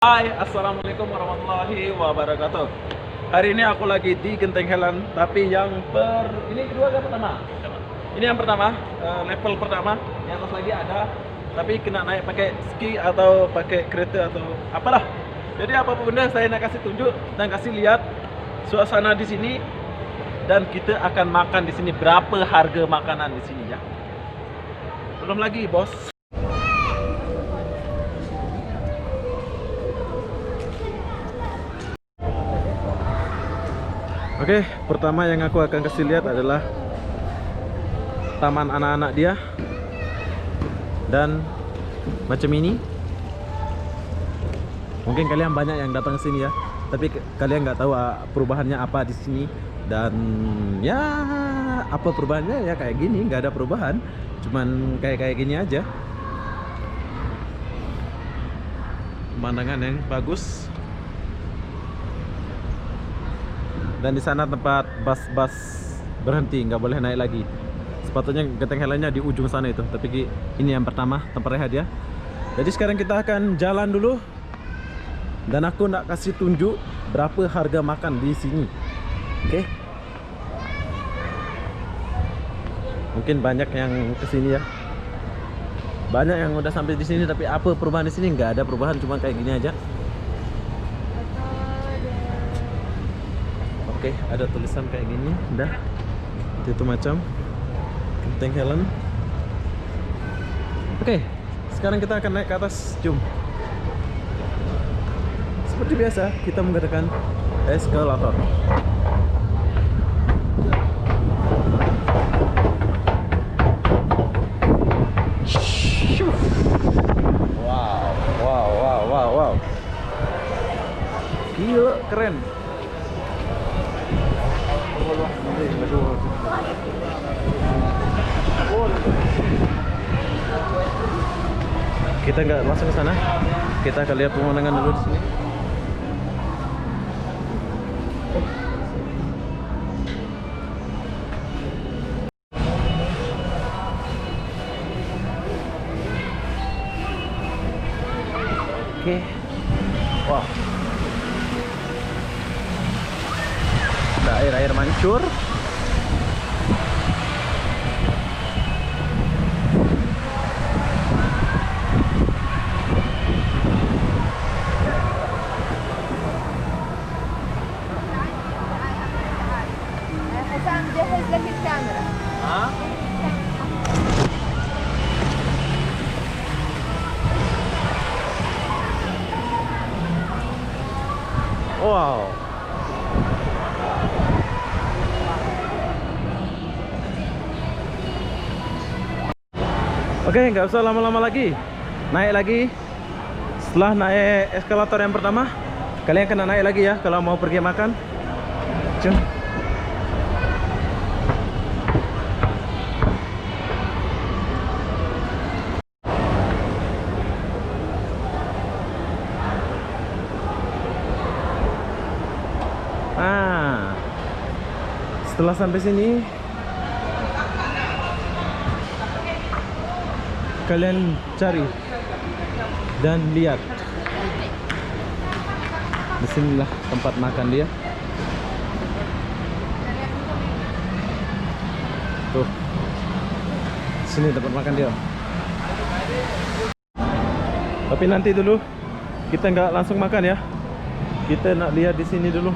Hai, assalamualaikum warahmatullahi wabarakatuh. Hari ini aku lagi di Genteng Helen, tapi ini kedua atau pertama? Ini yang pertama, level pertama. Yang atas lagi ada, tapi kena naik pakai ski atau pakai kereta atau apalah. Jadi apapun benda saya nak kasih tunjuk dan kasih lihat suasana di sini, dan kita akan makan di sini. Berapa harga makanan di sini ya? Belum lagi, bos. Oke, pertama yang aku akan kasih lihat adalah taman anak-anak dia. Dan macam ini. Mungkin kalian banyak yang datang ke sini ya, tapi kalian nggak tahu perubahannya apa di sini. Dan ya, apa perubahannya ya kayak gini, nggak ada perubahan. Cuman kayak gini aja. Pemandangan yang bagus. Dan di sana tempat bus berhenti, nggak boleh naik lagi. Sepatutnya Genteng Helennya di ujung sana itu, tapi ini yang pertama tempat rehat ya. Jadi sekarang kita akan jalan dulu, dan aku nak kasih tunjuk berapa harga makan di sini. Oke? Mungkin banyak yang kesini ya. Banyak yang udah sampai di sini, tapi apa perubahan di sini? Nggak ada perubahan, cuma kayak gini aja. Oke, ada tulisan kayak gini, udah. Itu macam Genteng Helen. Oke, sekarang kita akan naik ke atas, jom. Seperti biasa, kita menggunakan eskalator. Wow. Gila, keren. Kita nggak langsung ke sana. Kita akan lihat pemandangan dulu di sini. Oke. Wah. Ada air mancur. جهز لك الكاميرا. Wow. Oke, nggak usah lama-lama lagi. Naik lagi. Setelah naik eskalator yang pertama, kalian kena naik lagi ya kalau mau pergi makan. Cuk. Setelah sampai sini, kalian cari dan lihat. Disinilah tempat makan dia. Tuh, sini tempat makan dia. Tapi nanti dulu, kita nggak langsung makan ya. Kita nak lihat di sini dulu.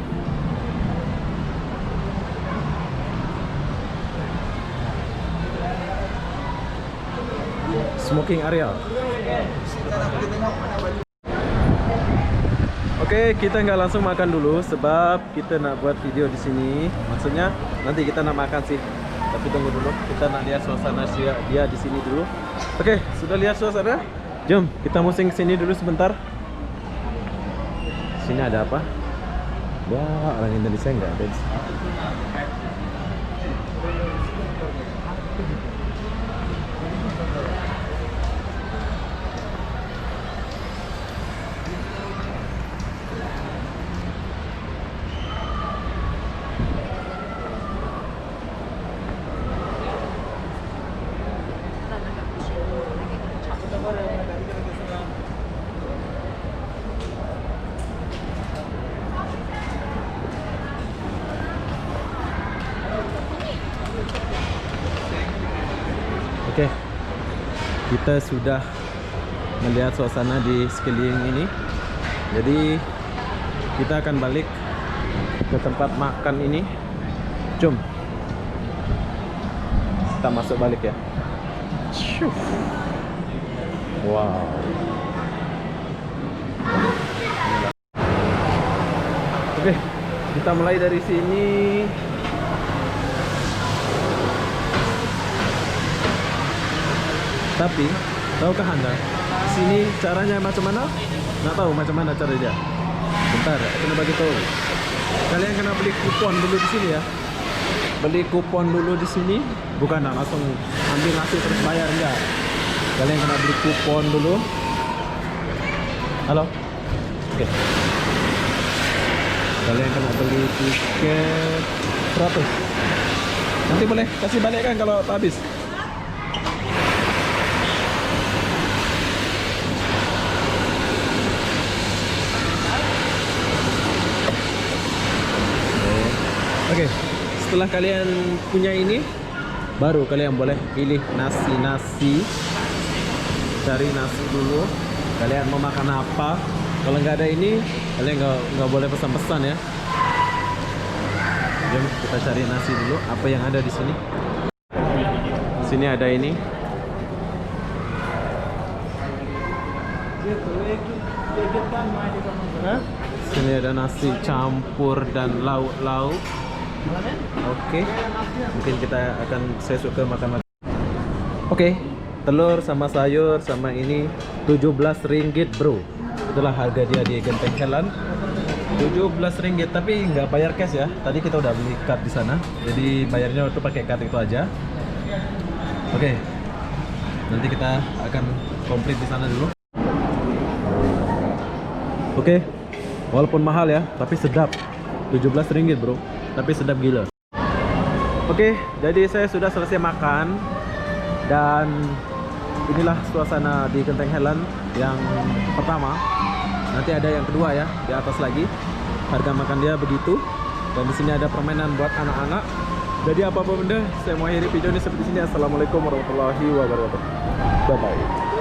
Smoking area. Oke, kita nggak langsung makan dulu sebab kita nak buat video di sini. Maksudnya nanti kita nak makan sih. Tapi tunggu dulu, kita nak lihat suasana dia di sini dulu. Oke, sudah lihat suasana? Jom, kita musing sini dulu sebentar. Sini ada apa? Wah, orang Indonesia nggak ada di sini. kita sudah melihat suasana di sekeliling ini. Jadi kita akan balik ke tempat makan ini. Jom kita masuk balik ya. Syuh. Wow. Oke, kita mulai dari sini. Tapi tahukah Anda sini caranya macam mana? Nggak tahu macam mana cara dia. Bentar, kena bagi tahu. Kalian kena beli kupon dulu di sini ya. Beli kupon dulu di sini, bukan langsung ambil nasi terus bayar, enggak. Kalian kena beli kupon dulu. Halo. Oke. Kalian kena beli tiket 100. Nanti boleh kasih balik kan kalau habis. Oke, setelah kalian punya ini, baru kalian boleh pilih nasi. Cari nasi dulu. Kalian mau makan apa? Kalau nggak ada ini, kalian nggak boleh pesan-pesan ya. Jom kita cari nasi dulu. Apa yang ada di sini? Sini ada ini. Sini ada nasi campur dan lauk-lauk. Oke, mungkin saya suka makan. Oke, telur sama sayur sama ini 17 ringgit bro. Itulah harga dia di Genting Helan. 17 ringgit, tapi nggak bayar cash ya. Tadi kita udah beli card di sana, jadi bayarnya waktu pakai card itu aja. Oke, nanti kita akan komplit di sana dulu. Oke, walaupun mahal ya, tapi sedap. 17 ringgit bro, tapi sedap gila. Oke, jadi saya sudah selesai makan. Dan inilah suasana di Genting Helan yang pertama. Nanti ada yang kedua ya, di atas lagi. Harga makan dia begitu. Dan di sini ada permainan buat anak-anak. Jadi apa-apa benda, saya mau akhiri video ini seperti sini. Assalamualaikum warahmatullahi wabarakatuh. Bye bye.